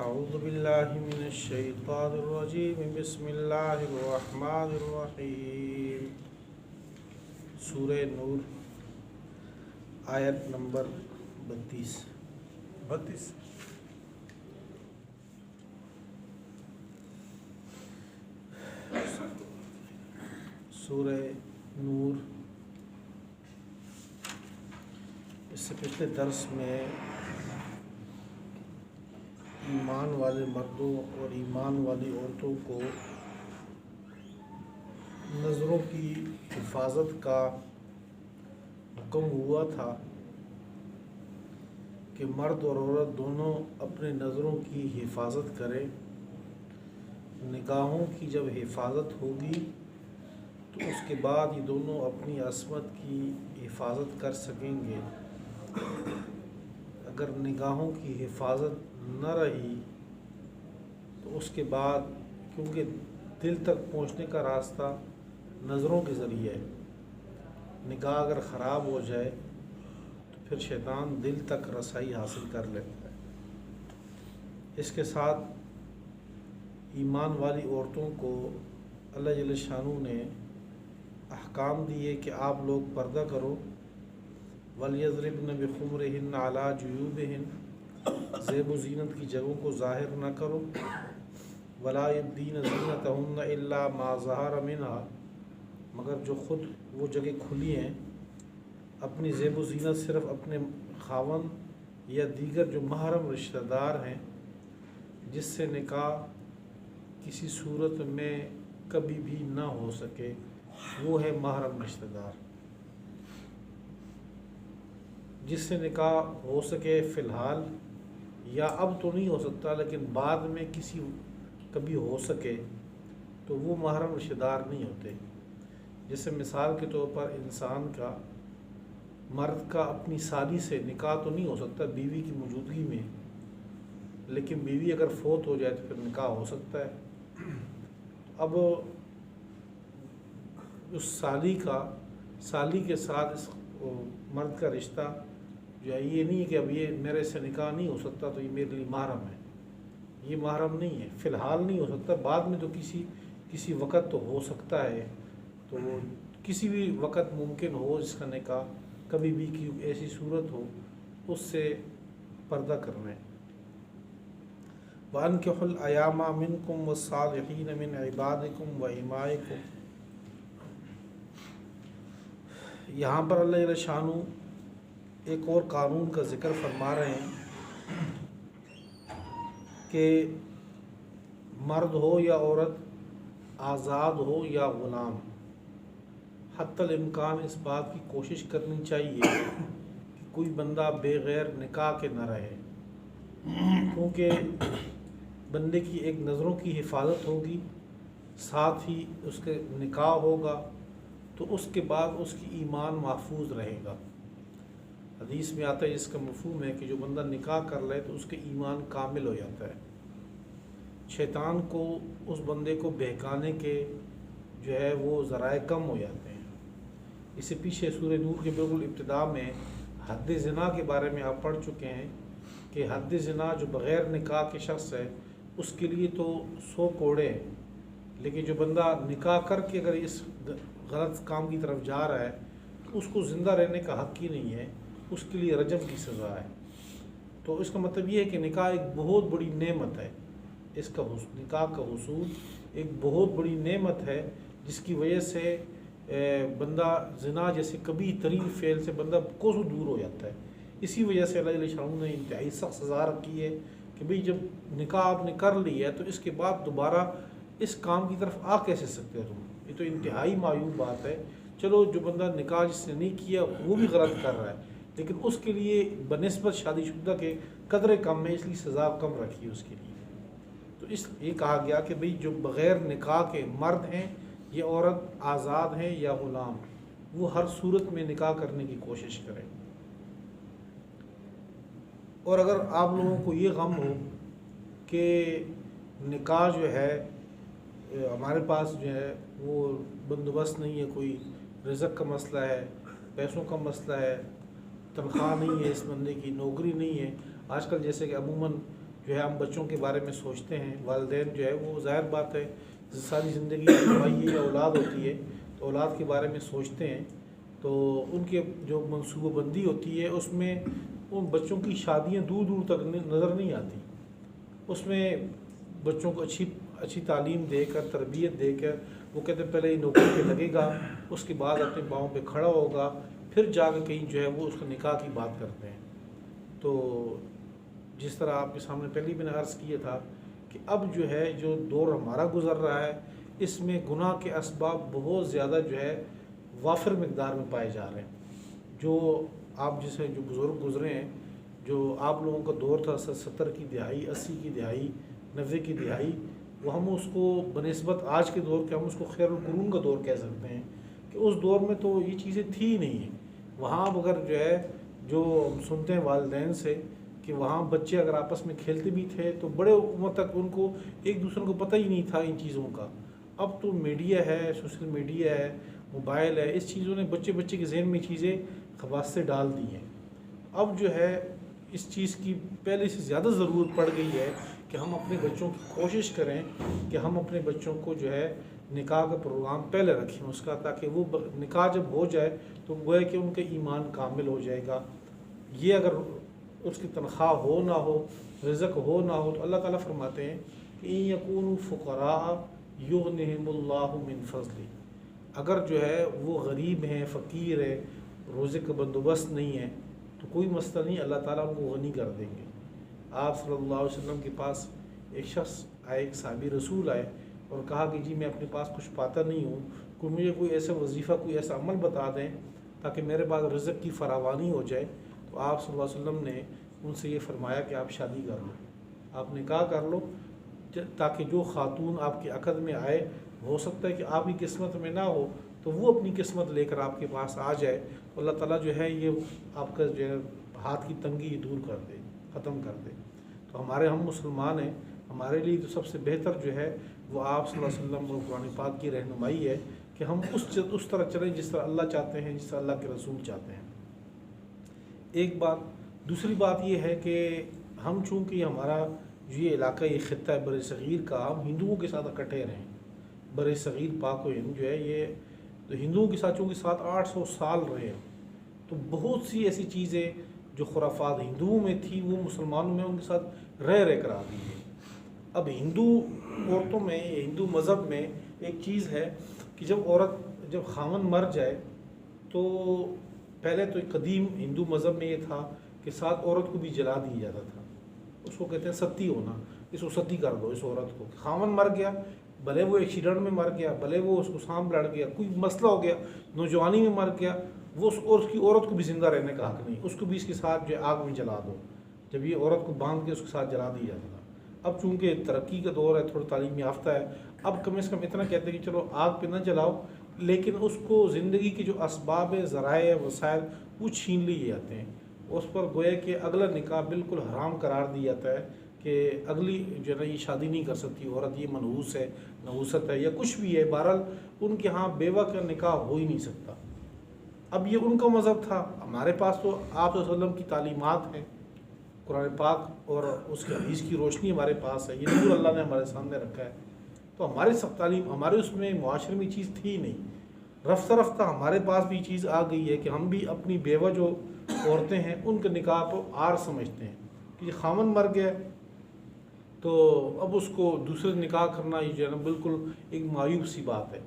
اعوذ باللہ من الشیطان الرجیم بسم اللہ الرحمن الرحیم۔ سورہ نور آیت نمبر 32۔ سورہ نور، اس سے پچھلے درس میں ایمان والے مردوں اور ایمان والی عورتوں کو نظروں کی حفاظت کا حکم ہوا تھا کہ مرد اور عورت دونوں اپنے نظروں کی حفاظت کریں۔ نگاہوں کی جب حفاظت ہوگی تو اس کے بعد یہ دونوں اپنی عصمت کی حفاظت کر سکیں گے۔ اگر نگاہوں کی حفاظت نہ رہی تو اس کے بعد، کیونکہ دل تک پہنچنے کا راستہ نظروں کے ذریعے ہے، نگاہ اگر خراب ہو جائے تو پھر شیطان دل تک رسائی حاصل کر لیتا ہے۔ اس کے ساتھ ایمان والی عورتوں کو اللہ جل شانہ نے احکام دیے کہ آپ لوگ پردہ کرو۔ وَلْيَضْرِبْنَ بِخُمُرِهِنَّ عَلَىٰ جُيُوبِهِنَّ، زیب و زینت کی جگہوں کو ظاہر نہ کرو۔ وَلَا يُبْدِينَ زِينَتَهُنَّ إِلَّا مَا ظَهَرَ مِنْهَا، مگر جو خود وہ جگہ کھلی ہیں، اپنی زیب و زینت صرف اپنے خاوند یا دیگر جو محرم رشتہ دار ہیں جس سے نکاح کسی صورت میں کبھی بھی نہ ہو سکے، وہ ہے محرم رشتہ دار۔ جس سے نکاح ہو سکے فی الحال، یا اب تو نہیں ہو سکتا لیکن بعد میں کبھی ہو سکے، تو وہ محرم رشتہ دار نہیں ہوتے۔ جیسے مثال کے طور پر انسان کا، مرد کا اپنی سالی سے نکاح تو نہیں ہو سکتا بیوی کی موجودگی میں، لیکن بیوی اگر فوت ہو جائے تو پھر نکاح ہو سکتا ہے۔ اب اس سالی کے ساتھ اس مرد کا رشتہ جو ہے، یہ نہیں ہے کہ اب یہ میرے سے نکاح نہیں ہو سکتا تو یہ میرے لیے محرم ہے، یہ محرم نہیں ہے، فی الحال نہیں ہو سکتا، بعد میں تو کسی وقت تو ہو سکتا ہے، تو کسی بھی وقت ممکن ہو جس کا نکاح، کبھی بھی کی ایسی صورت ہو، اس سے پردہ کرنا ہے۔ وَأَنكِحُوا الْأَيَامَ مِنكُمْ وَالصَّالِحِينَ مِنْ عِبَادِكُمْ وَإِمَائِكُمْ۔ یہاں پر اللہ جل شانہ ایک اور قانون کا ذکر فرما رہے ہیں کہ مرد ہو یا عورت، آزاد ہو یا غلام، حتی الامکان اس بات کی کوشش کرنی چاہیے کہ کوئی بندہ بغیر نکاح کے نہ رہے، کیونکہ بندے کی ایک نظروں کی حفاظت ہوگی، ساتھ ہی اس کے نکاح ہوگا، تو اس کے بعد اس کی ایمان محفوظ رہے گا۔ حدیث میں آتا ہے، جس کا مفہوم ہے کہ جو بندہ نکاح کر لے تو اس کے ایمان کامل ہو جاتا ہے۔ شیطان کو اس بندے کو بہکانے کے جو ہے وہ ذرائع کم ہو جاتے ہیں۔ اس سے پیچھے سورہ نور کے بالکل ابتدا میں حد زنا کے بارے میں آپ پڑھ چکے ہیں کہ حد زنا جو بغیر نکاح کے شخص ہے اس کے لیے تو 100 کوڑے ہیں، لیکن جو بندہ نکاح کر کے اگر اس غلط کام کی طرف جا رہا ہے تو اس کو زندہ رہنے کا حق ہی نہیں ہے، اس کے لیے رجم کی سزا ہے۔ تو اس کا مطلب یہ ہے کہ نکاح ایک بہت بڑی نعمت ہے، نکاح کا حصول ایک بہت بڑی نعمت ہے، جس کی وجہ سے بندہ زنا جیسے کبھی ترین فعل سے بندہ کوسوں دور ہو جاتا ہے۔ اسی وجہ سے اللہ جل شانہ نے انتہائی سخت سزا رکھی ہے کہ بھئی جب نکاح آپ نے کر لی ہے تو اس کے بعد دوبارہ اس کام کی طرف آ کیسے سکتے ہو تم؟ یہ تو انتہائی معیوب بات ہے۔ چلو جو بندہ نکاح جس نے نہیں کیا وہ بھی غلط کر رہا ہے، لیکن اس کے لیے بنسبت شادی شدہ کے قدرے کم ہے، اس لیے سزا کم رکھی ہے اس کے لیے۔ تو یہ کہا گیا کہ بھئی جو بغیر نکاح کے مرد ہیں، یہ عورت آزاد ہیں یا غلام، وہ ہر صورت میں نکاح کرنے کی کوشش کریں۔ اور اگر آپ لوگوں کو یہ غم ہو کہ نکاح جو ہے ہمارے پاس جو ہے وہ بندوبست نہیں ہے، کوئی رزق کا مسئلہ ہے، پیسوں کا مسئلہ ہے، تنخواہ نہیں ہے، اس بندے کی نوکری نہیں ہے، آج کل جیسے کہ عموماً جو ہے ہم بچوں کے بارے میں سوچتے ہیں، والدین جو ہے وہ ظاہر بات ہے ساری زندگی کی کمائی یا اولاد ہوتی ہے تو اولاد کے بارے میں سوچتے ہیں، تو ان کے جو منصوبہ بندی ہوتی ہے اس میں ان بچوں کی شادیاں دور دور تک نظر نہیں آتی، اس میں بچوں کو اچھی تعلیم دے کر تربیت دے کر وہ کہتے ہیں پہلے یہ نوکری پہ لگے گا، اس کے بعد اپنے پاؤں پہ کھڑا ہوگا، پھر جا کے کہیں جو ہے وہ اس کا نکاح کی بات کرتے ہیں۔ تو جس طرح آپ کے سامنے پہلی میں نے عرض کیا تھا کہ اب جو ہے جو دور ہمارا گزر رہا ہے اس میں گناہ کے اسباب بہت زیادہ جو ہے وافر مقدار میں پائے جا رہے ہیں۔ جو آپ جسے جو بزرگ گزرے ہیں، جو آپ لوگوں کا دور تھا 70 کی دہائی، 80 کی دہائی، 90 کی دہائی، وہ ہم اس کو بنسبت آج کے دور کے ہم اس کو خیر القرون کا دور کہہ سکتے ہیں کہ اس دور میں تو یہ چیزیں تھی ہی نہیں ہیں۔ وہاں اگر جو ہے جو ہم سنتے ہیں والدین سے کہ وہاں بچے اگر آپس میں کھیلتے بھی تھے تو بڑے عمر تک ان کو ایک دوسرے کو پتہ ہی نہیں تھا ان چیزوں کا۔ اب تو میڈیا ہے، سوشل میڈیا ہے، موبائل ہے، اس چیزوں نے بچے کے ذہن میں چیزیں خواص سے ڈال دی ہیں۔ اب جو ہے اس چیز کی پہلے سے زیادہ ضرورت پڑ گئی ہے کہ ہم اپنے بچوں کی کوشش کریں کہ ہم اپنے بچوں کو جو ہے نکاح کا پروگرام پہلے رکھیں اس کا، تاکہ وہ نکاح جب ہو جائے تو گویا کہ ان کا ایمان کامل ہو جائے گا۔ یہ اگر اس کی تنخواہ ہو نہ ہو، رزق ہو نہ ہو، تو اللہ تعالیٰ فرماتے ہیں کہ ان یکونوا فقراء یغنہم اللہ من فضلہ، اگر جو ہے وہ غریب ہیں، فقیر ہے، روزے کا بندوبست نہیں ہے تو کوئی مسئلہ نہیں، اللہ تعالیٰ ان کو غنی کر دیں گے۔ آپ صلی اللہ علیہ وسلم کے پاس ایک شخص آئے، ایک صحابی رسول آئے اور کہا کہ جی میں اپنے پاس کچھ پاتا نہیں ہوں، مجھے کوئی ایسا وظیفہ، کوئی ایسا عمل بتا دیں تاکہ میرے پاس رزق کی فراوانی ہو جائے۔ تو آپ صلی اللہ علیہ وسلم نے ان سے یہ فرمایا کہ آپ شادی کر لو، آپ نکاح کر لو، تاکہ جو خاتون آپ کے عقد میں آئے، ہو سکتا ہے کہ آپ کی قسمت میں نہ ہو تو وہ اپنی قسمت لے کر آپ کے پاس آ جائے، تو اللہ تعالیٰ جو ہے یہ آپ کا جو ہے ہاتھ کی تنگی دور کر دے، ختم کر دے۔ تو ہم مسلمان ہیں، ہمارے لیے تو سب سے بہتر جو ہے وہ آپ صلی اللہ علیہ وسلم اور قرآن پاک کی رہنمائی ہے کہ ہم اس طرح چلیں جس طرح اللہ چاہتے ہیں، جس طرح اللہ کے رسول چاہتے ہیں۔ ایک بات، دوسری بات یہ ہے کہ ہم چونکہ ہمارا جو یہ علاقہ، یہ خطہ ہے بر صغیر کا، ہم ہندوؤں کے ساتھ اکٹھے رہے ہیں۔ بر صغیر پاک و ہند جو ہے یہ تو ہندوؤں کے ساتھ چونکہ 700-800 سال رہے ہیں، تو بہت سی ایسی چیزیں جو خرافات ہندوؤں میں تھی وہ مسلمانوں میں ان کے ساتھ رہ کر آ گئی ہے۔ اب ہندو عورتوں میں، ہندو مذہب میں ایک چیز ہے کہ جب خاوند مر جائے تو پہلے تو قدیم ہندو مذہب میں یہ تھا کہ ساتھ عورت کو بھی جلا دیا جاتا تھا، اس کو کہتے ہیں ستی ہونا، اس کو ستی کر دو اس عورت کو۔ خاوند مر گیا، بھلے وہ ایکسیڈنٹ میں مر گیا، بھلے وہ اس کو سانپ لڑ گیا، کوئی مسئلہ ہو گیا، نوجوانی میں مر گیا، وہ اس کی عورت کو بھی زندہ رہنے کا حق نہیں، اس کو بھی اس کے ساتھ جو آگ میں جلا دو۔ جب یہ عورت کو باندھ کے اس کے ساتھ جلا دیا جاتا تھا۔ اب چونکہ ترقی کا دور ہے، تھوڑا تعلیم یافتہ ہے، اب کم از کم اتنا کہتے ہیں کہ چلو آگ پہ نہ جلاؤ، لیکن اس کو زندگی کے جو اسباب ذرائع وسائل وہ چھین لیے جاتے ہیں، اس پر گویا کہ اگلا نکاح بالکل حرام قرار دیا جاتا ہے کہ اگلی جو ہے نا یہ شادی نہیں کر سکتی عورت، یہ منحوس ہے، نحوست ہے یا کچھ بھی ہے، بہرحال ان کے ہاں بیوہ کا نکاح ہو ہی نہیں سکتا۔ اب یہ ان کا مذہب تھا، ہمارے پاس تو آپ صلی اللہ علیہ وسلم کی تعلیمات ہیں، قرآن پاک اور اس کے حدیث کی روشنی ہمارے پاس ہے، یہ نور اللہ نے ہمارے سامنے رکھا ہے، تو ہماری سب تعلیم، ہمارے اس میں معاشرے میں چیز تھی ہی نہیں۔ رفتہ رفتہ ہمارے پاس بھی چیز آ گئی ہے کہ ہم بھی اپنی بیوہ جو عورتیں ہیں ان کے نکاح کو عار سمجھتے ہیں کہ خامن مر گیا تو اب اس کو دوسرے نکاح کرنا یہ جو ہے نا بالکل ایک معیوب سی بات ہے۔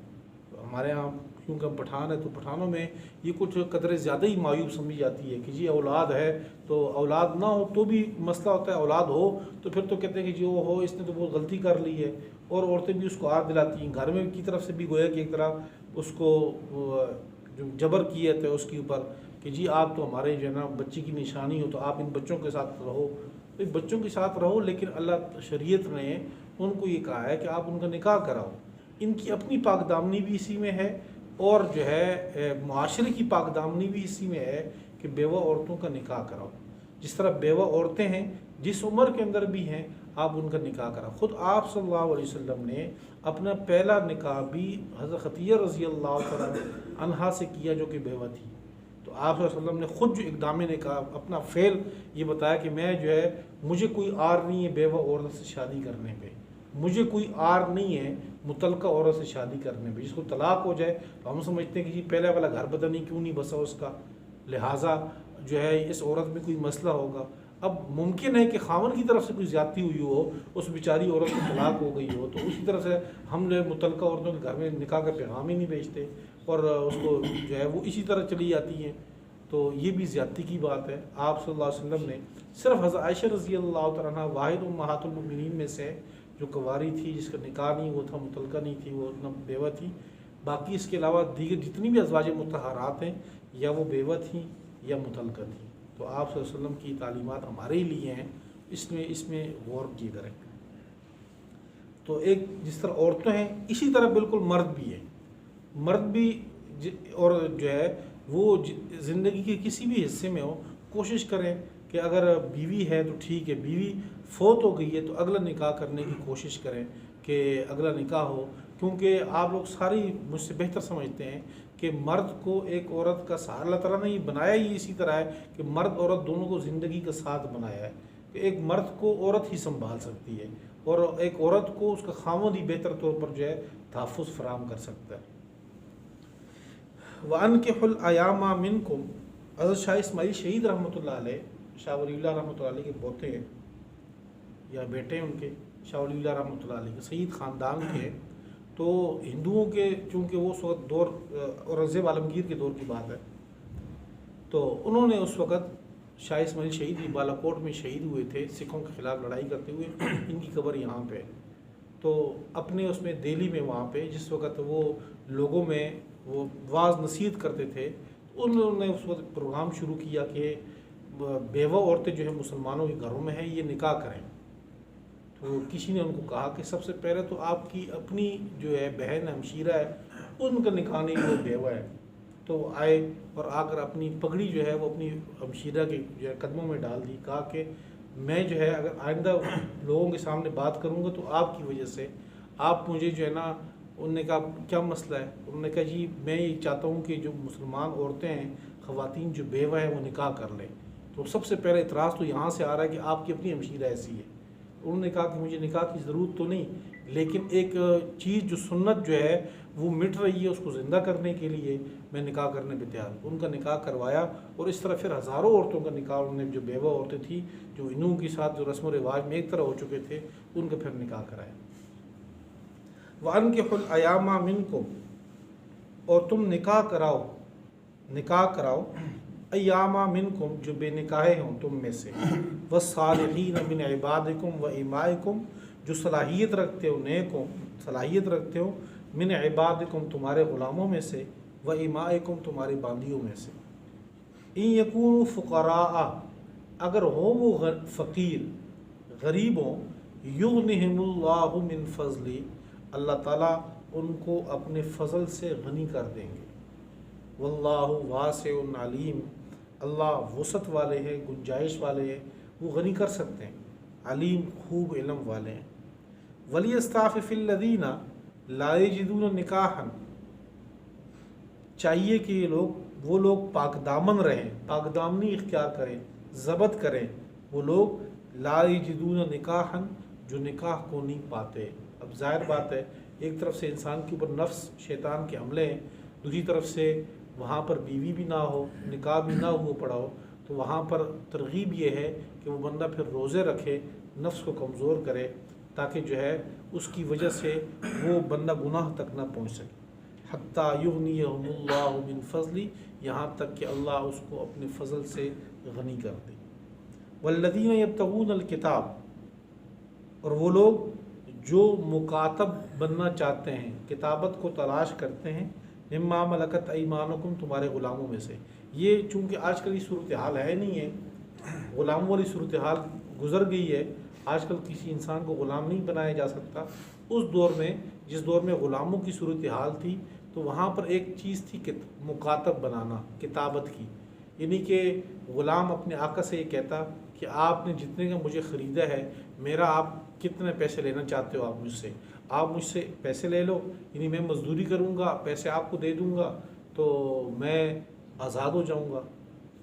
ہمارے ہاں کیونکہ ہم پٹھان ہے تو پٹھانوں میں یہ کچھ قدرے زیادہ ہی معیوب سمجھی جاتی ہے کہ جی اولاد ہے تو اولاد نہ ہو تو بھی مسئلہ ہوتا ہے، اولاد ہو تو پھر تو کہتے ہیں کہ جی وہ ہو، اس نے تو بہت غلطی کر لی ہے، اور عورتیں بھی اس کو عار دلاتی ہیں، گھر میں کی طرف سے بھی گویا کہ ایک طرح اس کو جو جبر کیا تھا اس کے اوپر کہ جی آپ تو ہمارے جو ہے نا بچی کی نشانی ہو تو آپ ان بچوں کے ساتھ رہو، تو بچوں کے ساتھ رہو، لیکن اللہ شریعت نے ان کو یہ کہا ہے کہ آپ ان کا نکاح کراؤ۔ ان کی اپنی پاک دامنی بھی اسی میں ہے اور جو ہے معاشرے کی پاک دامنی بھی اسی میں ہے کہ بیوہ عورتوں کا نکاح کراؤ۔ جس طرح بیوہ عورتیں ہیں جس عمر کے اندر بھی ہیں آپ ان کا نکاح کراؤ۔ خود آپ صلی اللہ علیہ وسلم نے اپنا پہلا نکاح بھی حضرت خدیجہ رضی اللہ عنہا سے کیا جو کہ بیوہ تھی، تو تو آپ صلی اللہ علیہ وسلم نے خود جو اقدام نے کہا، اپنا فعل یہ بتایا کہ میں جو ہے مجھے کوئی آر نہیں ہے بیوہ عورت سے شادی کرنے پہ، مجھے کوئی آر نہیں ہے متعلقہ عورت سے شادی کرنے پہ۔ جس کو طلاق ہو جائے تو ہم سمجھتے ہیں کہ جی پہلے والا گھر پتہ نہیں کیوں نہیں بسا اس کا، لہٰذا جو ہے اس عورت میں کوئی مسئلہ ہوگا۔ اب ممکن ہے کہ خاوند کی طرف سے کوئی زیادتی ہوئی ہو، اس بیچاری عورت کو طلاق ہو گئی ہو، تو اسی طرح سے ہم جو متعلقہ عورتوں کے گھر میں نکاح کا پیغام ہی نہیں بھیجتے اور اس کو جو ہے وہ اسی طرح چلی جاتی ہیں، تو یہ بھی زیادتی کی بات ہے۔ آپ صلی اللہ علیہ وسلم نے صرف حضرت عائشہ رضی اللہ تعالیٰ عنہ واحد امہات المؤمنین میں سے جو کنواری تھی، جس کا نکاح نہیں ہوا تھا، متعلقہ نہیں تھی، وہ اتنا بیوہ تھی، باقی اس کے علاوہ دیگر جتنی بھی ازواج مطہرات ہیں یا وہ بیوہ تھیں یا متعلقہ تھیں۔ تو آپ صلی اللہ علیہ وسلم کی تعلیمات ہمارے ہی لیے ہیں، اس میں غور کیے کریں۔ تو ایک جس طرح عورتیں ہیں اسی طرح بالکل مرد بھی ہے، مرد بھی اور جو ہے وہ زندگی کے کسی بھی حصے میں ہو، کوشش کریں کہ اگر بیوی ہے تو ٹھیک ہے، بیوی فوت ہو گئی ہے تو اگلا نکاح کرنے کی کوشش کریں کہ اگلا نکاح ہو، کیونکہ آپ لوگ ساری مجھ سے بہتر سمجھتے ہیں کہ مرد کو ایک عورت کا سہارا اللہ تعالیٰ نے یہ بنایا ہی اسی طرح ہے کہ مرد عورت دونوں کو زندگی کا ساتھ بنایا ہے کہ ایک مرد کو عورت ہی سنبھال سکتی ہے اور ایک عورت کو اس کا خاوند ہی بہتر طور پر جو ہے تحفظ فراہم کر سکتا ہے۔ وَأَنْكِحُوا الْأَيَامَ مِنْكُمْ، حضرت شاہ اسماعیل شہید رحمۃ اللہ علیہ، شاہ ولی اللہ رحمۃ اللہ علیہ کے پوتے ہیں یا بیٹے ہیں ان کے، شاہ ولی اللہ رحمۃ اللہ علیہ کے سعید خاندان کے، تو ہندوؤں کے چونکہ وہ اس وقت دور اورنگزیب عالمگیر کے دور کی بات ہے، تو انہوں نے اس وقت شاہ اسماعیل شہید بالا کوٹ میں شہید ہوئے تھے سکھوں کے خلاف لڑائی کرتے ہوئے، ان کی قبر یہاں پہ، تو اپنے اس میں دہلی میں وہاں پہ جس وقت وہ لوگوں میں وہ واعظ نصیحت کرتے تھے، انہوں نے اس وقت پروگرام شروع کیا کہ بیوہ عورتیں جو ہیں مسلمانوں کے گھروں میں ہیں یہ نکاح کریں۔ تو کسی نے ان کو کہا کہ سب سے پہلے تو آپ کی اپنی جو ہے بہن ہمشیرہ ہے ان کا نکاح نہیں، وہ بیوہ ہے۔ تو وہ آئے اور آ کر اپنی پگڑی جو ہے وہ اپنی ہمشیرہ کے جو ہے قدموں میں ڈال دی، کہا کہ میں جو ہے اگر آئندہ لوگوں کے سامنے بات کروں گا تو آپ کی وجہ سے، آپ مجھے جو ہے نا، انہوں نے کہا کیا مسئلہ ہے؟ انہوں نے کہا جی میں یہ چاہتا ہوں کہ جو مسلمان عورتیں ہیں، خواتین جو بیوہ ہیں وہ نکاح کر لیں۔ تو سب سے پہلے اعتراض تو یہاں سے آ رہا ہے کہ آپ کی اپنی ہمشیرہ ایسی ہے۔ انہوں نے کہا کہ مجھے نکاح کی ضرورت تو نہیں، لیکن ایک چیز جو سنت جو ہے وہ مٹ رہی ہے، اس کو زندہ کرنے کے لیے میں نکاح کرنے پہ تیار ہوں۔ ان کا نکاح کروایا اور اس طرح پھر ہزاروں عورتوں کا نکاح انہوں نے، جو بیوہ عورتیں تھیں جو ہندوؤں کے ساتھ جو رسم و رواج میں ایک طرح ہو چکے تھے، ان کا پھر نکاح کرایا۔ وَأَنْكِحُوا الْأَيَامَ مِنْكُمْ، اور تم نکاح کراؤ ایامہ منکم، جو بے نکاحے ہوں تم میں سے، وَالصَّالِحِينَ مِنْ عِبَادِكُمْ وَإِمَائِكُمْ، جو صلاحیت رکھتے ہو، نیک ہو، صلاحیت رکھتے ہو، من عبادکم، تمہارے غلاموں میں سے، وإمائکم، تمہارے باندیوں میں سے، ان یکونوا فقراء، اگر ہو وہ فقیر غریب ہوں، یغنہم اللہ من فضلی، اللہ تعالیٰ ان کو اپنے فضل سے غنی کر دیں گے، واللہ واسع علیم، اللہ وسعت والے ہیں، گنجائش والے ہیں، وہ غنی کر سکتے ہیں، علیم خوب علم والے ہیں۔ وَلْيَسْتَعْفِفِ الَّذِينَ لَا يَجِدُونَ نِكَاحًا، چاہیے کہ وہ لوگ پاک دامن رہیں، پاک دامنی اختیار کریں، ضبط کریں، وہ لوگ لا یجدون نکاحً، جو نکاح کو نہیں پاتے۔ اب ظاہر بات ہے، ایک طرف سے انسان کے اوپر نفس شیطان کے حملے ہیں، دوسری طرف سے وہاں پر بیوی بھی نہ ہو، نکاح بھی نہ ہو پڑا ہو، تو وہاں پر ترغیب یہ ہے کہ وہ بندہ پھر روزے رکھے، نفس کو کمزور کرے، تاکہ جو ہے اس کی وجہ سے وہ بندہ گناہ تک نہ پہنچ سکے، حتیٰ یغنیہم اللہ من فضلی، یہاں تک کہ اللہ اس کو اپنے فضل سے غنی کر دے۔ والذین یبتغون الکتاب، اور وہ لوگ جو مکاتب بننا چاہتے ہیں، کتابت کو تلاش کرتے ہیں، مما ملکت ایمانکم، تمہارے غلاموں میں سے۔ یہ چونکہ آج کل یہ صورتحال ہے نہیں ہے، غلاموں والی صورتحال گزر گئی ہے، آج کل کسی انسان کو غلام نہیں بنایا جا سکتا۔ اس دور میں، جس دور میں غلاموں کی صورتحال تھی، تو وہاں پر ایک چیز تھی کہ مکاتب بنانا، کتابت کی، یعنی کہ غلام اپنے آقا سے یہ کہتا کہ آپ نے جتنے کا مجھے خریدا ہے، میرا آپ کتنے پیسے لینا چاہتے ہو، آپ مجھ سے پیسے لے لو، یعنی میں مزدوری کروں گا، پیسے آپ کو دے دوں گا، تو میں آزاد ہو جاؤں گا.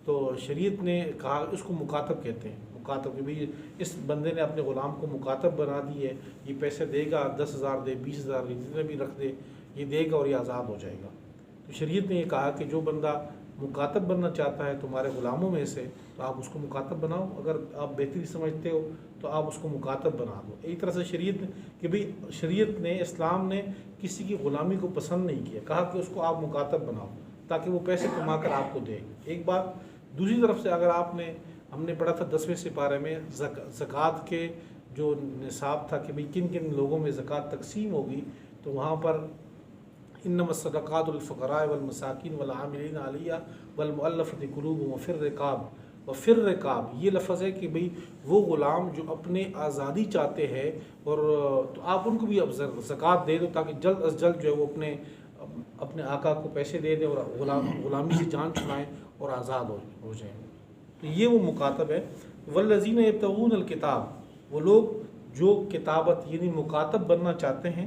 تو شریعت نے کہا اس کو مکاتب کہتے ہیں. مکاتب کہ بھئی اس بندے نے اپنے غلام کو مکاتب بنا دی ہے, یہ پیسے دے گا, 10,000 دے, 20,000 دے, جتنے بھی رکھ دے, یہ دے گا اور یہ آزاد ہو جائے گا. تو شریعت نے یہ کہا کہ جو بندہ مکاتب بننا چاہتا ہے تمہارے غلاموں میں سے, تو آپ اس کو مکاتب بناؤ. اگر آپ بہتری سمجھتے ہو تو آپ اس کو مکاتب بنا دو. ایک طرح سے شریعت کہ بھئی شریعت نے, اسلام نے کسی کی غلامی کو پسند نہیں کیا, کہا کہ اس کو آپ مکاتب بناؤ تاکہ وہ پیسے کما کر آپ کو دے. ایک بات. دوسری طرف سے اگر آپ نے, ہم نے پڑھا تھا 10ویں سپارے میں زکوٰۃ کے جو نصاب تھا کہ بھئی کن کن لوگوں میں زکوٰۃ تقسیم ہوگی, تو وہاں پر انما الصدقات للفقراء والمساکین والعاملین علیہ والمؤلفۃ قلوبهم وفی الرقاب. یہ لفظ ہے کہ بھئی وہ غلام جو اپنے آزادی چاہتے ہیں, اور تو آپ ان کو بھی اب زکوٰۃ دے دو تاکہ جلد از جلد جو ہے وہ اپنے آقا کو پیسے دے دیں اور غلامی سے جان چھڑائیں اور آزاد ہو جائیں. تو یہ وہ مکاتب ہے. والذین یبتغون الکتاب, وہ لوگ جو کتابت یعنی مکاتب بننا چاہتے ہیں,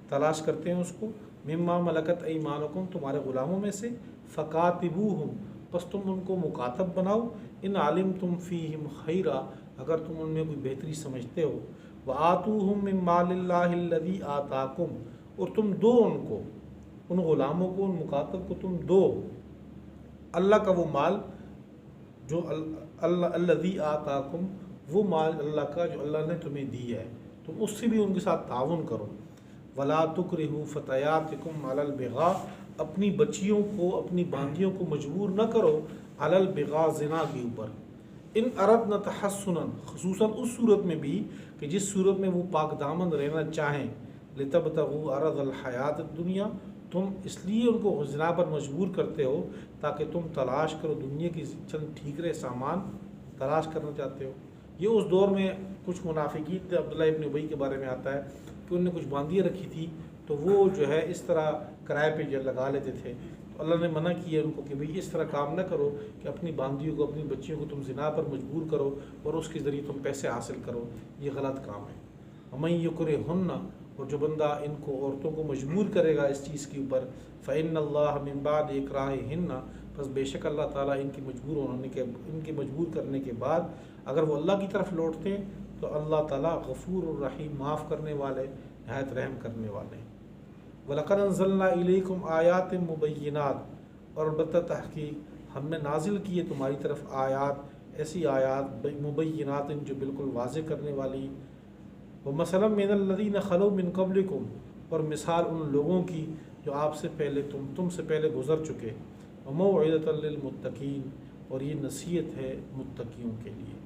تلاش کرتے ہیں اس کو, مما ملکت ایمانکم, تمہارے غلاموں میں سے, فکاتبوہم, پس تم ان کو مکاتب بناؤ, ان علمتم فیہم خیرا, اگر تم ان میں کوئی بہتری سمجھتے ہو, وآتوہم من مال اللہ الذی آتاکم, اور تم دو ان کو, ان غلاموں کو, ان مکاتب کو تم دو اللہ کا وہ مال جو اللہ الذی آتاکم, وہ مال اللہ کا جو اللہ نے تمہیں دی ہے, تم اس سے بھی ان کے ساتھ تعاون کرو. ولا تکرہوا فتیاتکم علی البغاء, اپنی بچیوں کو, اپنی باندیوں کو مجبور نہ کرو علی البغاء, زنا کے اوپر. ان اردنا تحسنا, خصوصاً اس صورت میں بھی کہ جس صورت میں وہ پاک دامن رہنا چاہیں, لتبتغوا عرض الحیات الدنیا, تم اس لیے ان کو زنا پر مجبور کرتے ہو تاکہ تم تلاش کرو دنیا کی چند ٹھیکرے سامان تلاش کرنا چاہتے ہو. یہ اس دور میں کچھ منافقین تھے, عبداللہ ابن ابی کے بارے میں آتا ہے کہ انہوں نے کچھ باندیاں رکھی تھی, تو وہ جو ہے اس طرح کرائے پہ جو لگا لیتے تھے. تو اللہ نے منع کیا ان کو کہ بھئی اس طرح کام نہ کرو کہ اپنی باندیوں کو, اپنی بچیوں کو تم زنا پر مجبور کرو اور اس کے ذریعے تم پیسے حاصل کرو, یہ غلط کام ہے. ومن یکرہن, اور جو بندہ ان کو, عورتوں کو مجبور کرے گا اس چیز کے اوپر, فإن اللہ من بعد اکراہہن, بس بے شک اللہ تعالیٰ ان کی مجبور کرنے کے بعد اگر وہ اللہ کی طرف لوٹتے ہیں تو اللہ تعالیٰ غفور الرحیم, معاف کرنے والے, نہایت رحم کرنے والے. وَلَقَدْ أَنزَلْنَا إِلَيْكُمْ آیَاتٍ مُبَيِّنَاتٍ, اور البتہ تحقیق ہم نے نازل کیے تمہاری طرف آیات, ایسی آیات مبینات جو بالکل واضح کرنے والی. وَمَثَلًا مِّنَ الَّذِينَ خَلَوْا مِن قَبْلِكُمْ, اور مثال ان لوگوں کی جو آپ سے پہلے تم سے پہلے گزر چکے. وَمَوْعِظَةً لِّلْمُتَّقِينَ, اور یہ نصیحت ہے متقیوں کے لیے.